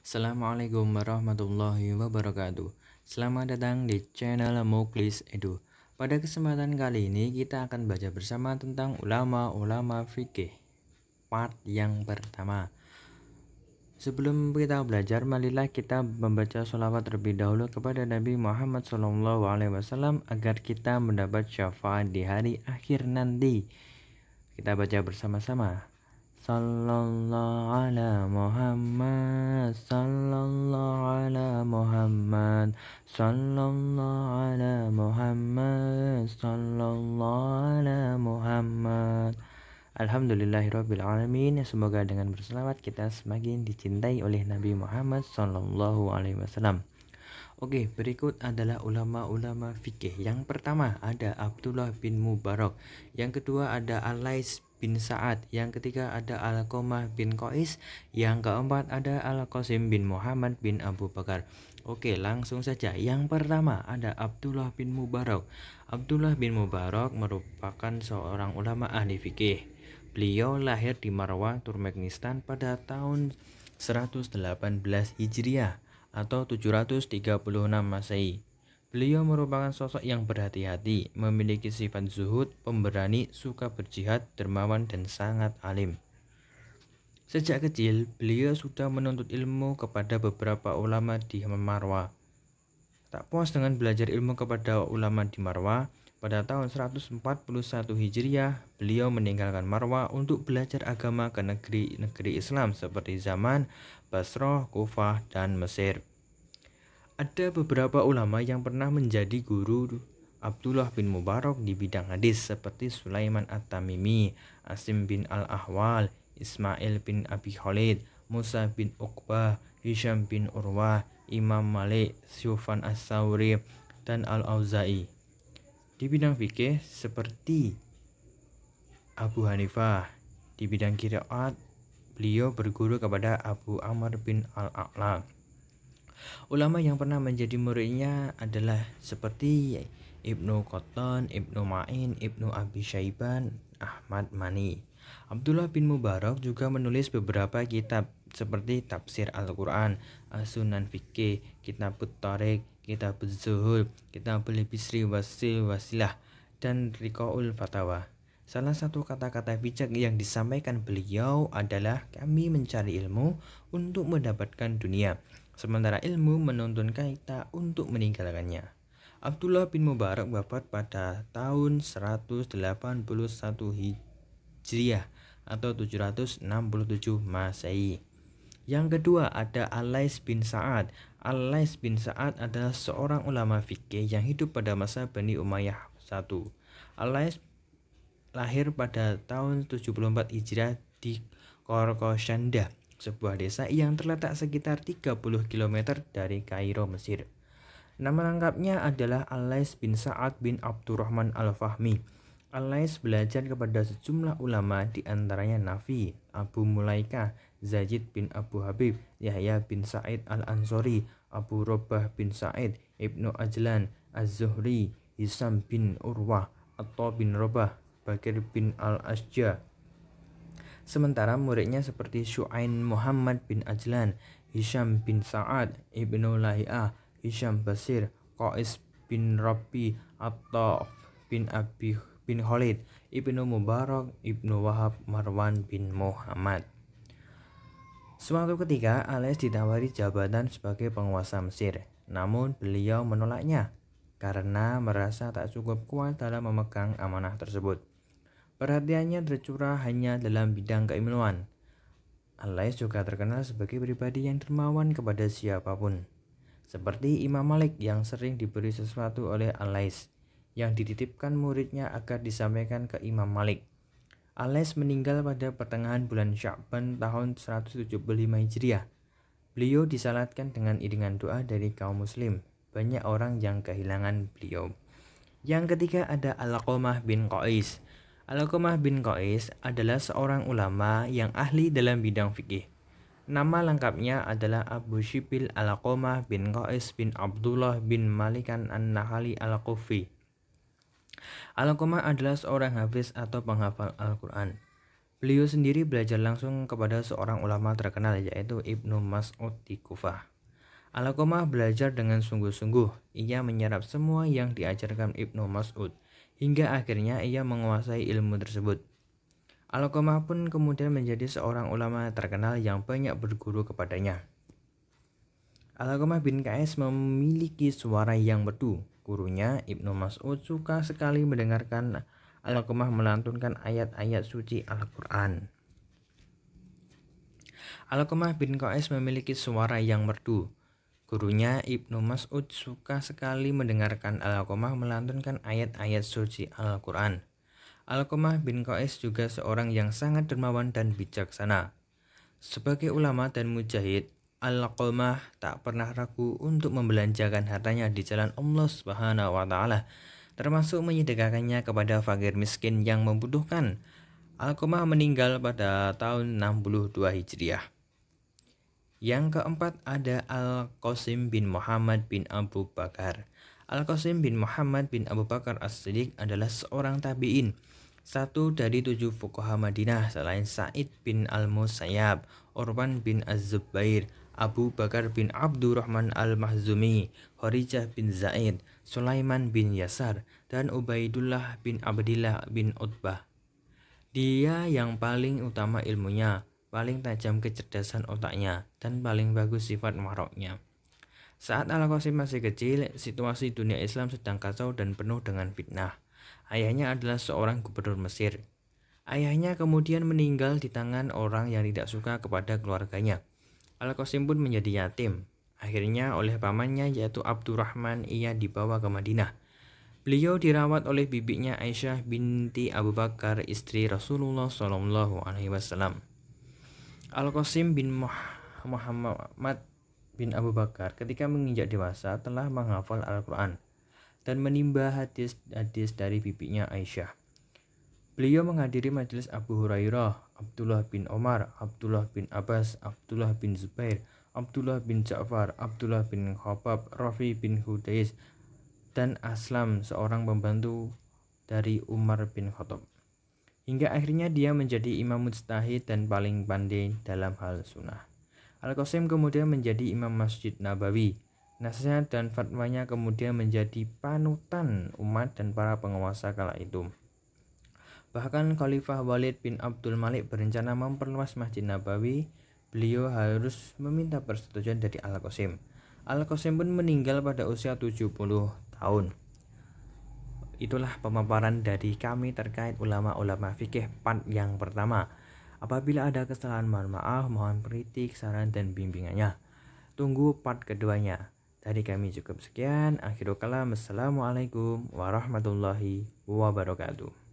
Assalamualaikum warahmatullahi wabarakatuh. Selamat datang di channel Muklis Edu. Pada kesempatan kali ini kita akan baca bersama tentang ulama-ulama fikih part yang pertama. Sebelum kita belajar, marilah kita membaca sholawat terlebih dahulu kepada Nabi Muhammad SAW agar kita mendapat syafaat di hari akhir nanti. Kita baca bersama-sama. Sallallahu ala Muhammad, sallallahu ala Muhammad, sallallahu ala Muhammad, sallallahu ala Muhammad. Alhamdulillahirabbil alamin. Semoga dengan berselawat kita semakin dicintai oleh Nabi Muhammad sallallahu alaihi wasallam. Oke, berikut adalah ulama-ulama fikih. Yang pertama ada Abdullah bin Mubarak. Yang kedua ada Al-Lais bin Sa'ad. Yang ketiga ada Alqamah bin Qais. Yang keempat ada Al-Qasim bin Muhammad bin Abu Bakar. Oke, langsung saja. Yang pertama ada Abdullah bin Mubarak. Abdullah bin Mubarak merupakan seorang ulama ahli fikih. Beliau lahir di Marwah, Turkmenistan pada tahun 118 Hijriah atau 736 Masehi. Beliau merupakan sosok yang berhati-hati, memiliki sifat zuhud, pemberani, suka berjihad, dermawan, dan sangat alim. Sejak kecil, beliau sudah menuntut ilmu kepada beberapa ulama di Marwah. Tak puas dengan belajar ilmu kepada ulama di Marwah, pada tahun 141 Hijriah, beliau meninggalkan Marwah untuk belajar agama ke negeri-negeri Islam seperti Zaman, Basrah, Kufah, dan Mesir. Ada beberapa ulama yang pernah menjadi guru Abdullah bin Mubarak di bidang hadis seperti Sulaiman At-Tamimi, Asim bin Al-Ahwal, Ismail bin Abi Khalid, Musa bin Uqbah, Hisham bin Urwah, Imam Malik, Sufyan As-Sauri, dan Al-Auza'i. Di bidang fikih seperti Abu Hanifah. Di bidang qiraat, beliau berguru kepada Abu Amr bin Al-A'la. Ulama yang pernah menjadi muridnya adalah seperti Ibnu Qattan, Ibnu Ma'in, Ibnu Abi Syaiban, Ahmad Mani. Abdullah bin Mubarak juga menulis beberapa kitab seperti Tafsir Al-Quran, As-Sunan Fikih, Kitabut Thariq, Kitabuz Zuhud, Kitabul Bisri Wasilah, dan Riqaul Fatawa. Salah satu kata-kata bijak yang disampaikan beliau adalah kami mencari ilmu untuk mendapatkan dunia, sementara ilmu menuntun kita untuk meninggalkannya. Abdullah bin Mubarak wafat pada tahun 181 Hijriah atau 767 Masehi. Yang kedua ada Al-Lais bin Sa'ad. Al-Lais bin Sa'ad adalah seorang ulama fikih yang hidup pada masa Bani Umayyah I. Al-Lais lahir pada tahun 74 Hijriah di Qorqoshanda, sebuah desa yang terletak sekitar 30 km dari Kairo, Mesir. Nama lengkapnya adalah Al-Lais bin Sa'ad bin Abdurrahman Al-Fahmi. Al-Lais belajar kepada sejumlah ulama, di antaranya Nafi, Abu Mulaikah, Zaid bin Abu Habib, Yahya bin Sa'id Al-Ansori, Abu Robah bin Sa'id, Ibnu Ajlan, Az-Zuhri, Hisham bin Urwah, Atta bin Robah, Bakir bin Al-Asja. Sementara muridnya seperti Syu'ain Muhammad bin Ajlan, Hisham bin Sa'ad, Ibnu Lahiyah, Hisham Basir, Qais bin Rabbi, Atta bin Abi bin Khalid, Ibnu Mubarak, Ibnu Wahab, Marwan bin Muhammad. Suatu ketika Al-Lais ditawari jabatan sebagai penguasa Mesir, namun beliau menolaknya karena merasa tak cukup kuat dalam memegang amanah tersebut. Perhatiannya tercurah hanya dalam bidang keilmuan. Al-Lais juga terkenal sebagai pribadi yang dermawan kepada siapapun, seperti Imam Malik yang sering diberi sesuatu oleh Al-Lais yang dititipkan muridnya agar disampaikan ke Imam Malik. Al-Lais meninggal pada pertengahan bulan Sya'ban tahun 175 Hijriah. Beliau disalatkan dengan iringan doa dari kaum muslim. Banyak orang yang kehilangan beliau. Yang ketiga ada Alqamah bin Qais. Alqamah bin Qais adalah seorang ulama yang ahli dalam bidang fikih. Nama lengkapnya adalah Abu Shibil Alqamah bin Qais bin Abdullah bin Malikan An-Nahali Al-Kufi. Alqamah adalah seorang hafiz atau penghafal Al-Quran. Beliau sendiri belajar langsung kepada seorang ulama terkenal yaitu Ibnu Mas'ud di Kufah. Alqamah belajar dengan sungguh-sungguh. Ia menyerap semua yang diajarkan Ibnu Mas'ud hingga akhirnya ia menguasai ilmu tersebut. Alqamah pun kemudian menjadi seorang ulama terkenal yang banyak berguru kepadanya. Alqamah bin Qais memiliki suara yang merdu. Gurunya Ibnu Mas'ud suka sekali mendengarkan Alqamah melantunkan ayat-ayat suci Al-Quran. Alqamah bin Qais memiliki suara yang merdu. Gurunya Ibnu Mas'ud suka sekali mendengarkan Alqamah melantunkan ayat-ayat suci Al-Quran. Alqamah bin Qais juga seorang yang sangat dermawan dan bijaksana. Sebagai ulama dan mujahid, Alqamah tak pernah ragu untuk membelanjakan hartanya di jalan Allah Subhanahu wa taala, termasuk menyedekahkannya kepada fakir miskin yang membutuhkan. Alqamah meninggal pada tahun 62 Hijriah. Yang keempat ada Al-Qasim bin Muhammad bin Abu Bakar. Al-Qasim bin Muhammad bin Abu Bakar As-Siddiq adalah seorang tabi'in, satu dari 7 fuqaha Madinah selain Sa'id bin Al-Musayyab, Urwan bin Az-Zubair, Abu Bakar bin Abdurrahman Al-Mahzumi, Kharijah bin Zaid, Sulaiman bin Yasar, dan Ubaidullah bin Abdillah bin Utbah. Dia yang paling utama ilmunya, paling tajam kecerdasan otaknya, dan paling bagus sifat maroknya. Saat Al-Qasim masih kecil, situasi dunia Islam sedang kacau dan penuh dengan fitnah. Ayahnya adalah seorang gubernur Mesir. Ayahnya kemudian meninggal di tangan orang yang tidak suka kepada keluarganya. Al-Qasim pun menjadi yatim. Akhirnya oleh pamannya yaitu Abdurrahman ia dibawa ke Madinah. Beliau dirawat oleh bibinya Aisyah binti Abu Bakar, istri Rasulullah SAW. Al-Qasim bin Muhammad bin Abu Bakar ketika menginjak dewasa telah menghafal Al-Quran dan menimba hadis-hadis dari bibinya Aisyah. Beliau menghadiri majelis Abu Hurairah, Abdullah bin Omar, Abdullah bin Abbas, Abdullah bin Zubair, Abdullah bin Ja'far, Abdullah bin Khabbab, Rafi bin Hudais, dan Aslam, seorang pembantu dari Umar bin Khattab. Hingga akhirnya dia menjadi imam mujtahid dan paling pandai dalam hal sunnah. Al-Qasim kemudian menjadi imam Masjid Nabawi. Nasihat dan fatwanya kemudian menjadi panutan umat dan para penguasa kala itu. Bahkan Khalifah Walid bin Abdul Malik berencana memperluas Masjid Nabawi. Beliau harus meminta persetujuan dari Al-Qasim. Al-Qasim pun meninggal pada usia 70 tahun. Itulah pemaparan dari kami terkait ulama-ulama fikih part yang pertama. Apabila ada kesalahan mohon maaf, mohon kritik, saran dan bimbingannya. Tunggu part keduanya. Dari kami cukup sekian. Akhirul kalam. Assalamualaikum warahmatullahi wabarakatuh.